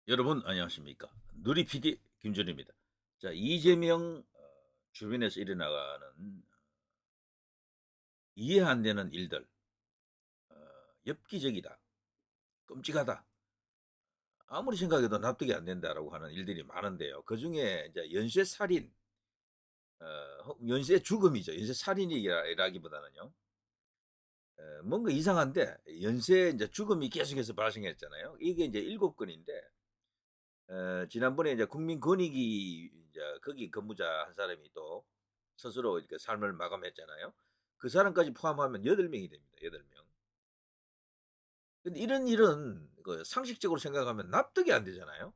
여러분 안녕하십니까? 누리 PD 김준입니다. 자, 이재명 주변에서 일어나가는 이해 안 되는 일들, 어, 엽기적이다, 끔찍하다, 아무리 생각해도 납득이 안 된다라고 하는 일들이 많은데요. 그 중에 이제 연쇄 살인, 연쇄 죽음이죠. 연쇄 살인이라기보다는요. 뭔가 이상한데 연쇄 이제 죽음이 계속해서 발생했잖아요. 이게 이제 7건인데 지난번에 이제 국민권익위 이제 거기 근무자 한 사람이 또 스스로 이렇게 삶을 마감했잖아요. 그 사람까지 포함하면 8명이 됩니다. 8명. 근데 이런 일은 그 상식적으로 생각하면 납득이 안 되잖아요.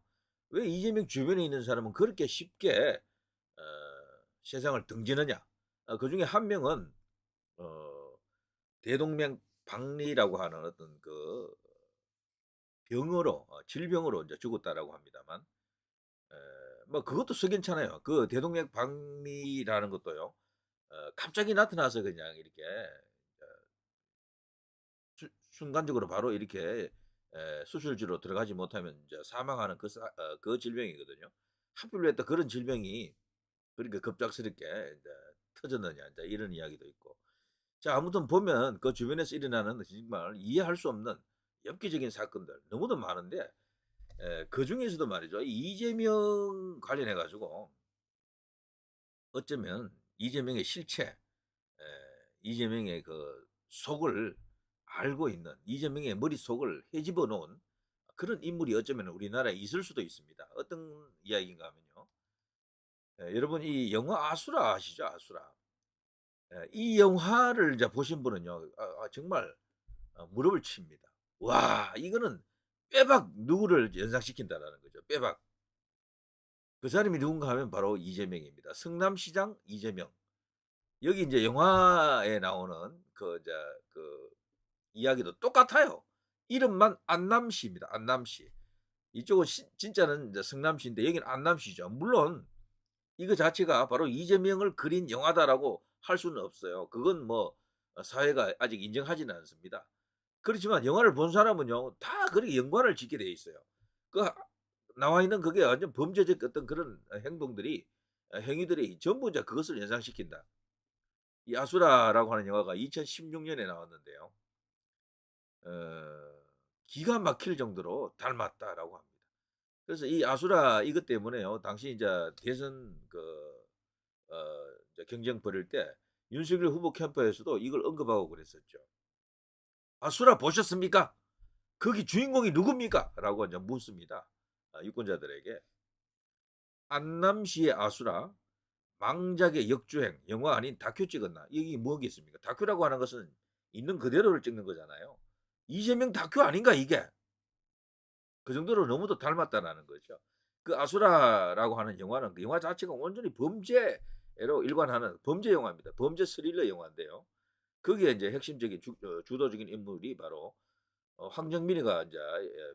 왜 이재명 주변에 있는 사람은 그렇게 쉽게 어, 세상을 등지느냐? 그중에 한 명은 어, 대동맥 박리라고 하는 어떤 그 병으로 질병으로 이제 죽었다라고 합니다만 에, 뭐 그것도 석연찮아요. 그 대동맥 박리라는 것도요. 갑자기 나타나서 그냥 이렇게 순간적으로 바로 이렇게 수술지로 들어가지 못하면 이제 사망하는 그 질병이거든요. 하필 왜 또 그런 질병이 그렇게 급작스럽게 이제 터졌느냐 이제 이런 이야기도 있고. 자, 아무튼 보면 그 주변에서 일어나는 정말 이해할 수 없는 엽기적인 사건들 너무도 많은데 그 중에서도 말이죠. 이재명 관련해 가지고 어쩌면 이재명의 실체, 이재명의 그 속을 알고 있는 이재명의 머릿속을 헤집어 놓은 그런 인물이 어쩌면 우리나라에 있을 수도 있습니다. 어떤 이야기인가 하면요. 여러분 이 영화 아수라 아시죠? 아수라. 이 영화를 이제 보신 분은요. 정말 무릎을 칩니다. 와, 이거는 빼박 누구를 연상시킨다라는 거죠. 빼박. 그 사람이 누군가 하면 바로 이재명입니다. 성남시장 이재명. 여기 이제 영화에 나오는 그 이야기도 똑같아요. 이름만 안남시입니다. 안남시. 이쪽은 진짜는 이제 성남시인데 여기는 안남시죠. 물론 이거 자체가 바로 이재명을 그린 영화다라고 할 수는 없어요. 그건 뭐 사회가 아직 인정하지는 않습니다. 그렇지만 영화를 본 사람은요 다 그렇게 연관을 짓게 돼 있어요. 그 나와 있는 그게 완전 범죄적 어떤 그런 행동들이 행위들이 전부 이제 그것을 연상시킨다. 이 아수라라고 하는 영화가 2016년에 나왔는데요. 어, 기가 막힐 정도로 닮았다라고 합니다. 그래서 이 아수라 이것 때문에요. 당시 이제 대선 이제 경쟁 벌일 때 윤석열 후보 캠프에서도 이걸 언급하고 그랬었죠. 아수라 보셨습니까? 거기 주인공이 누굽니까? 라고 이제 묻습니다. 유권자들에게. 안남시의 아수라, 망작의 역주행, 영화 아닌 다큐 찍었나? 이게 뭐겠습니까? 다큐라고 하는 것은 있는 그대로를 찍는 거잖아요. 이재명 다큐 아닌가 이게? 그 정도로 너무도 닮았다라는 거죠. 그 아수라라고 하는 영화는 그 영화 자체가 온전히 범죄로 일관하는 범죄 영화입니다. 범죄 스릴러 영화인데요. 거기에 이제 핵심적인 주도적인 인물이 바로 황정민이가 이제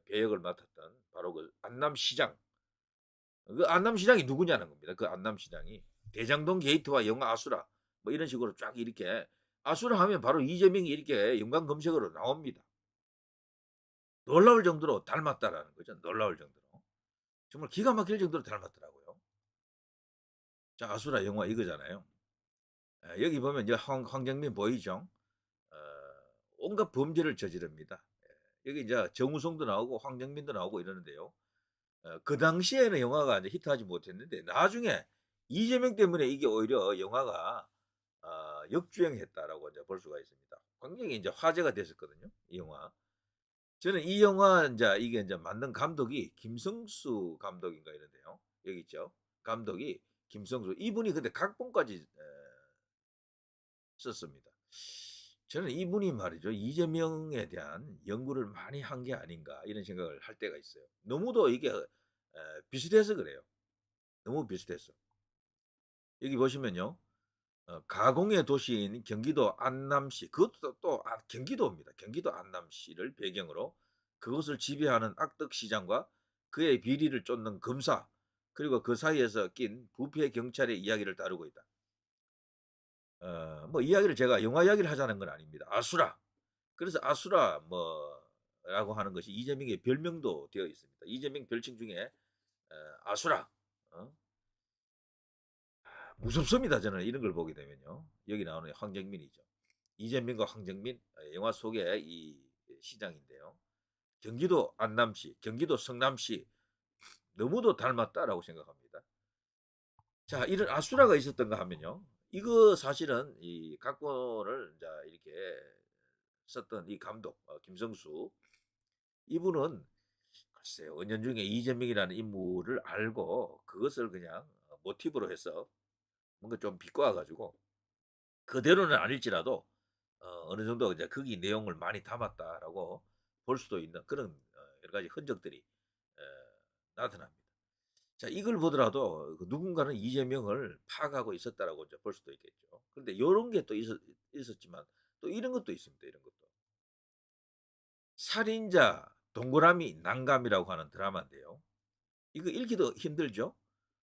배역을 맡았던 바로 그 안남시장. 그 안남시장이 누구냐는 겁니다. 그 안남시장이 대장동 게이트와 영화 아수라 뭐 이런 식으로 쫙 이렇게 아수라 하면 바로 이재명이 이렇게 연관 검색어로 나옵니다. 놀라울 정도로 닮았다라는 거죠. 놀라울 정도로. 정말 기가 막힐 정도로 닮았더라고요. 자, 아수라 영화 이거잖아요. 여기 보면 이제 황정민 보이죠? 어, 온갖 범죄를 저지릅니다. 여기 이제 정우성도 나오고 황정민도 나오고 이러는데요. 그 당시에는 영화가 이제 히트하지 못했는데 나중에 이재명 때문에 이게 오히려 영화가 역주행했다라고 이제 볼 수가 있습니다. 굉장히 이제 화제가 됐었거든요. 이 영화. 저는 이 영화 이제 이게 이제 만든 감독이 김성수 감독인가 이런데요. 여기 있죠. 감독이 김성수. 이분이 근데 각본까지 썼습니다. 저는 이분이 말이죠. 이재명에 대한 연구를 많이 한 게 아닌가 이런 생각을 할 때가 있어요. 너무도 이게 비슷해서 그래요. 너무 비슷해서. 여기 보시면요. 가공의 도시인 경기도 안남시, 그것도 또 경기도입니다. 경기도 안남시를 배경으로 그것을 지배하는 악덕시장과 그의 비리를 쫓는 검사, 그리고 그 사이에서 낀 부패 경찰의 이야기를 다루고 있다. 뭐 이야기를 제가 영화 이야기를 하자는 건 아닙니다. 아수라. 그래서 아수라 뭐 라고 하는 것이 이재명의 별명도 되어 있습니다. 이재명 별칭 중에 아수라. 어? 무섭습니다. 저는 이런 걸 보게 되면요. 여기 나오는 황정민이죠. 이재명과 황정민 영화 속의 이 시장인데요. 경기도 안남시, 경기도 성남시 너무도 닮았다라고 생각합니다. 자, 이런 아수라가 있었던가 하면요. 이거 사실은 이 각본을 자 이렇게 썼던 이 감독 김성수 이분은 글쎄요 은연중에 이재명이라는 인물을 알고 그것을 그냥 모티브로 해서 뭔가 좀 비꼬아 가지고 그대로는 아닐지라도 어느 정도 이제 거기 내용을 많이 담았다라고 볼 수도 있는 그런 여러 가지 흔적들이 에, 나타납니다. 자, 이걸 보더라도 그 누군가는 이재명을 파악하고 있었다라고 이제 볼 수도 있겠죠. 그런데 이런 게 또 있었지만 또 이런 것도 있습니다. 이런 것도. 살인자 동그라미 난감이라고 하는 드라마인데요. 이거 읽기도 힘들죠.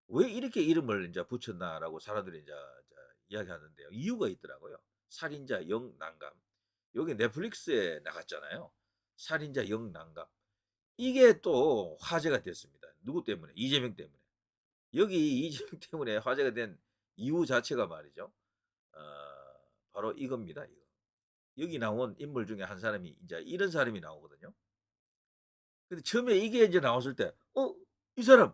왜 이렇게 이름을 이제 붙였나라고 사람들이 이제 이야기하는데요. 이유가 있더라고요. 살인자 영난감. 여기 넷플릭스에 나갔잖아요. 살인자 영난감. 이게 또 화제가 됐습니다. 누구 때문에? 이재명 때문에. 여기 이재명 때문에 화제가 된 이유 자체가 말이죠. 어, 바로 이겁니다. 이거. 여기 나온 인물 중에 한 사람이 이제 이런 사람이 나오거든요. 근데 처음에 이게 이제 나왔을 때, 이 사람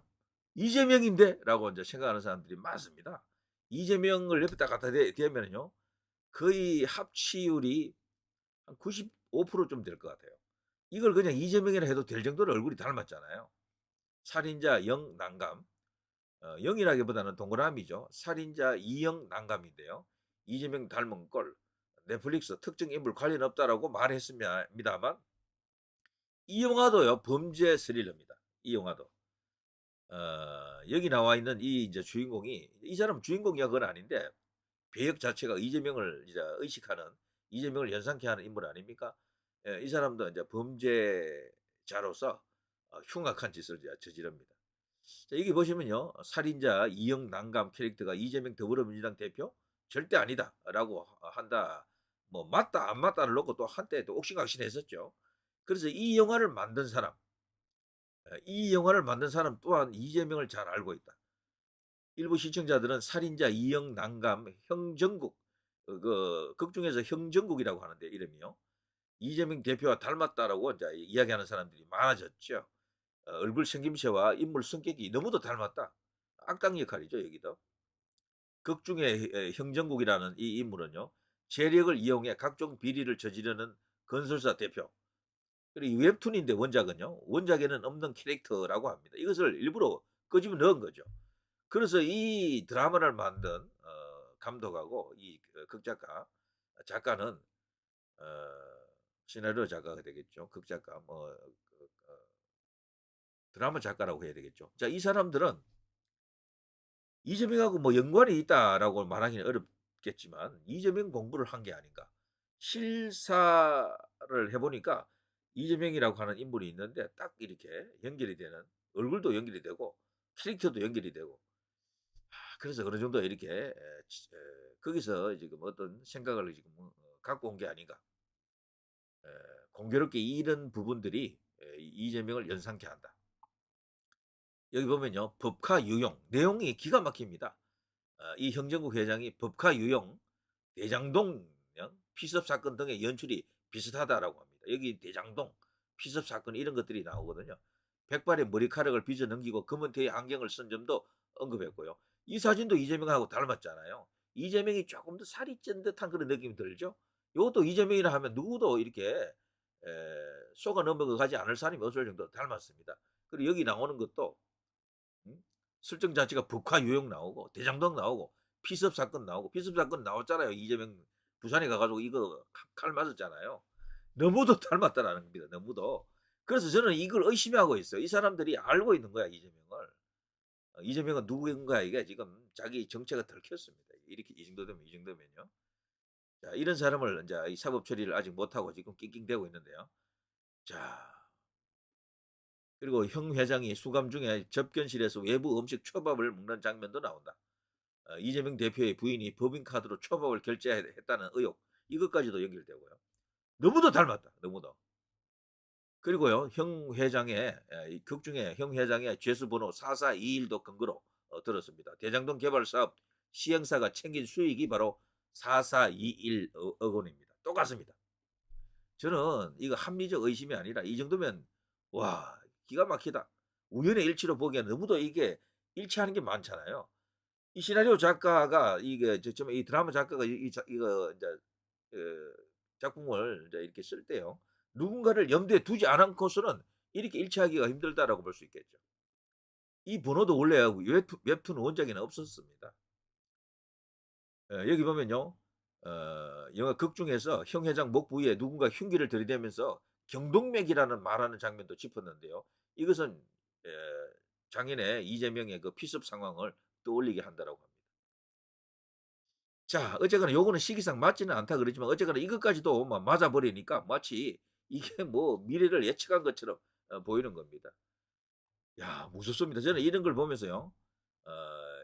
이재명인데? 라고 이제 생각하는 사람들이 많습니다. 이재명을 옆에 딱 갖다 대면은요, 거의 합치율이 한 95%좀 될 것 같아요. 이걸 그냥 이재명이라 해도 될 정도로 얼굴이 닮았잖아요. 살인자 영난감. 영이라기보다는 동그라미죠. 살인자 이영난감인데요. 이재명 닮은 꼴. 넷플릭스 특정 인물 관련 없다라고 말했습니다만 이 영화도요 범죄 스릴러입니다. 이 영화도. 여기 나와 있는 이 이제 주인공이 이 사람 주인공이야 그건 아닌데 배역 자체가 이재명을 이제 의식하는 이재명을 연상케 하는 인물 아닙니까? 예, 이 사람도 이제 범죄자로서 흉악한 짓을 저지릅니다. 자, 여기 보시면요. 살인자 이영난감 캐릭터가 이재명 더불어민주당 대표 절대 아니다라고 한다. 뭐 맞다 안 맞다를 놓고 또 한때 또 옥신각신했었죠. 그래서 이 영화를 만든 사람 또한 이재명을 잘 알고 있다. 일부 시청자들은 살인자 이영난감 형정국 극 중에서 형정국이라고 하는데 이름이요. 이재명 대표와 닮았다라고 이제 이야기하는 사람들이 많아졌죠. 얼굴 생김새와 인물 성격이 너무도 닮았다. 악당 역할이죠 여기도. 극 중에 형정국이라는 이 인물은요. 재력을 이용해 각종 비리를 저지르는 건설사 대표. 그리고 웹툰인데 원작은요. 원작에는 없는 캐릭터라고 합니다. 이것을 일부러 끄집어 넣은 거죠. 그래서 이 드라마를 만든 감독하고 이 극작가 작가는 시나리오 작가가 되겠죠. 극작가 드라마 작가라고 해야 되겠죠. 자, 이 사람들은 이재명하고 뭐 연관이 있다라고 말하기는 어렵겠지만 이재명 공부를 한 게 아닌가. 실사를 해보니까 이재명이라고 하는 인물이 있는데 딱 이렇게 연결이 되는 얼굴도 연결이 되고 캐릭터도 연결이 되고 그래서 어느 정도 이렇게 거기서 지금 어떤 생각을 지금 갖고 온 게 아닌가. 공교롭게 이런 부분들이 이재명을 연상케 한다. 여기 보면요. 법카 유용. 내용이 기가 막힙니다. 이 형정국 회장이 법카 유용, 대장동 피습 사건 등의 연출이 비슷하다라고 합니다. 여기 대장동 피습 사건 이런 것들이 나오거든요. 백발의 머리카락을 빚어 넘기고 검은 테의 안경을 쓴 점도 언급했고요. 이 사진도 이재명하고 닮았잖아요. 이재명이 조금 더 살이 찐 듯한 그런 느낌이 들죠. 이것도 이재명이라 하면 누구도 이렇게 속아 넘어가지 않을 사람이 없을 정도로 닮았습니다. 그리고 여기 나오는 것도 설정 자체가 북한 유형 나오고 대장동 나오고 피습 사건 나오고 피습 사건 나왔잖아요. 이재명 부산에 가가지고 이거 칼 맞았잖아요. 너무도 닮았다라는 겁니다. 너무도. 그래서 저는 이걸 의심하고 있어요. 이 사람들이 알고 있는 거야 이재명을. 이재명은 누구인가 이게 지금 자기 정체가 들켰습니다. 이렇게 이 정도 되면 이 정도면요. 자, 이런 사람을 이제 이 사법 처리를 아직 못하고 지금 낑낑대고 있는데요. 자, 그리고 형 회장이 수감 중에 접견실에서 외부 음식 초밥을 먹는 장면도 나온다. 이재명 대표의 부인이 법인카드로 초밥을 결제했다는 의혹 이것까지도 연결되고요. 너무도 닮았다. 너무도. 그리고요, 형 회장의 이 극중에 형 회장의 죄수번호 4421도 근거로 들었습니다. 대장동 개발 사업 시행사가 챙긴 수익이 바로 4421 억 원입니다. 똑같습니다. 저는 이거 합리적 의심이 아니라 이 정도면 와 기가 막히다. 우연의 일치로 보기에는 너무도 이게 일치하는 게 많잖아요. 이 시나리오 작가가 이게 좀 이 드라마 작가가 이거 이제 그 작품을 이제 이렇게 쓸 때요. 누군가를 염두에 두지 않고서는 이렇게 일치하기가 힘들다라고 볼 수 있겠죠. 이 번호도 원래 웹툰 원작에는 없었습니다. 여기 보면요. 영화 극 중에서 형 회장 목 부위에 누군가 흉기를 들이대면서 경동맥이라는 말하는 장면도 짚었는데요. 이것은 에, 장인의 이재명의 그 피습 상황을 떠올리게 한다라고 합니다. 자, 어쨌거나 요거는 시기상 맞지는 않다 그러지만 어쨌거나 이것까지도 맞아 버리니까 마치 이게 뭐 미래를 예측한 것처럼 보이는 겁니다. 야, 무섭습니다. 저는 이런 걸 보면서요. 어,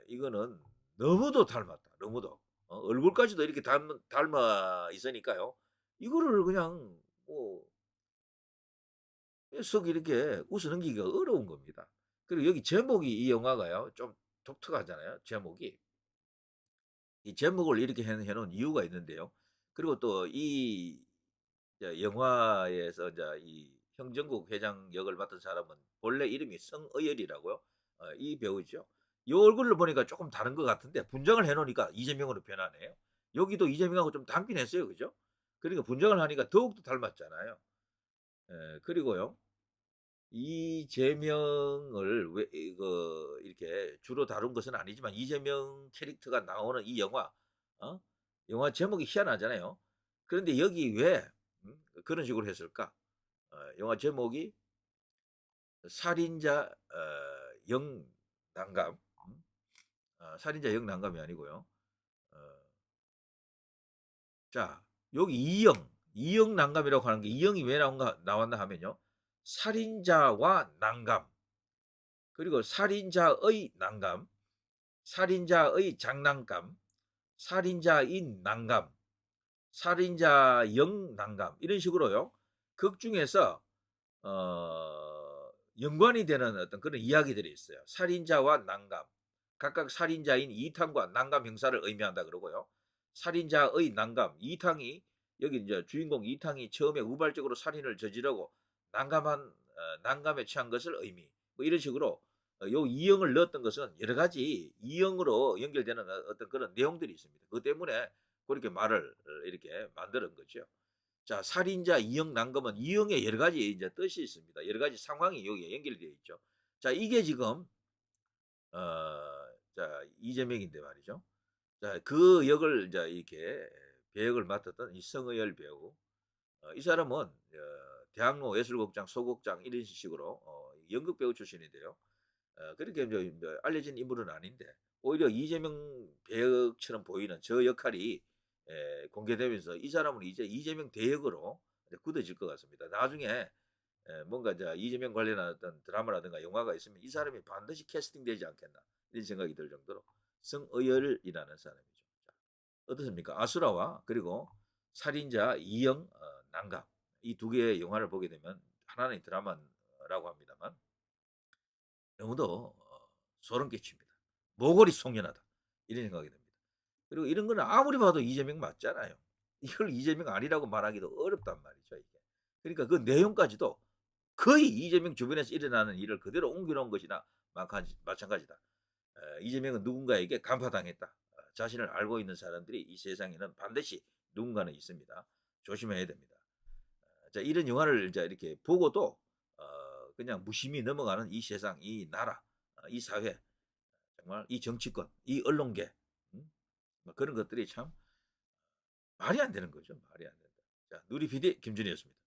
이거는 너무도 닮았다. 너무도. 얼굴까지도 이렇게 닮아 있으니까요. 이거를 그냥 뭐 썩 이렇게 웃어 넘기기가 어려운 겁니다. 그리고 여기 제목이 이 영화가요. 좀 독특하잖아요. 제목이. 이 제목을 이렇게 해놓은 이유가 있는데요. 그리고 또 이 영화에서 이제 이 형정국 회장 역을 맡은 사람은 본래 이름이 성의열이라고요. 이 배우죠. 이 얼굴을 보니까 조금 다른 것 같은데 분장을 해놓으니까 이재명으로 변하네요. 여기도 이재명하고 좀 닮긴 했어요, 그죠? 그러니까 분장을 하니까 더욱더 닮았잖아요. 그리고요. 이재명을 왜 이거 이렇게 주로 다룬 것은 아니지만 이재명 캐릭터가 나오는 이 영화, 어? 영화 제목이 희한하잖아요. 그런데 여기 왜 그런 식으로 했을까? 영화 제목이 살인자 영난감, 살인자 영난감이 아니고요. 어, 자, 여기 이영 난감이라고 하는 게 이영이 왜 나왔나 하면요. 살인자와 난감, 그리고 살인자의 난감, 살인자의 장난감, 살인자인 난감, 살인자영 난감 이런 식으로요. 극 중에서 연관이 되는 어떤 그런 이야기들이 있어요. 살인자와 난감, 각각 살인자인 이탕과 난감 형사를 의미한다 그러고요. 살인자의 난감, 이탕이 여기 이제 주인공 이탕이 처음에 우발적으로 살인을 저지르고 난감에 처한 것을 의미. 뭐 이런 식으로 요 이형을 넣었던 것은 여러 가지 이형으로 연결되는 어떤 그런 내용들이 있습니다. 그 때문에 그렇게 말을 이렇게 만드는 거죠. 자, 살인자 이형 난감은 이형의 여러 가지 이제 뜻이 있습니다. 여러 가지 상황이 여기에 연결되어 있죠. 자, 이게 지금 자 이재명인데 말이죠. 자, 그 역을 이제 이렇게 배역을 맡았던 이 성의열 배우, 이 사람은 대학로 예술극장 소극장 이런 식으로 연극 배우 출신인데요. 그렇게 이제 알려진 인물은 아닌데 오히려 이재명 배역처럼 보이는 저 역할이 공개되면서 이 사람은 이제 이재명 대역으로 굳어질 것 같습니다. 나중에 뭔가 이제 이재명 관련한 어떤 드라마라든가 영화가 있으면 이 사람이 반드시 캐스팅되지 않겠나 이런 생각이 들 정도로 성의열이라는 사람이죠. 자, 어떻습니까? 아수라와 그리고 살인자 이영 난감 이 두 개의 영화를 보게 되면 하나는 드라마라고 합니다만 너무도 소름 끼칩니다. 모골이 송연하다 이런 생각이 듭니다. 그리고 이런 거는 아무리 봐도 이재명 맞잖아요. 이걸 이재명 아니라고 말하기도 어렵단 말이죠. 이게. 그러니까 그 내용까지도 거의 이재명 주변에서 일어나는 일을 그대로 옮겨놓은 것이나 마찬가지다. 이재명은 누군가에게 간파당했다. 자신을 알고 있는 사람들이 이 세상에는 반드시 누군가는 있습니다. 조심해야 됩니다. 자, 이런 영화를 이제 이렇게 보고도 그냥 무심히 넘어가는 이 세상, 이 나라, 이 사회, 정말 이 정치권, 이 언론계, 뭐 그런 것들이 참 말이 안 되는 거죠. 말이 안 된다. 자, 누리 PD 김준이었습니다.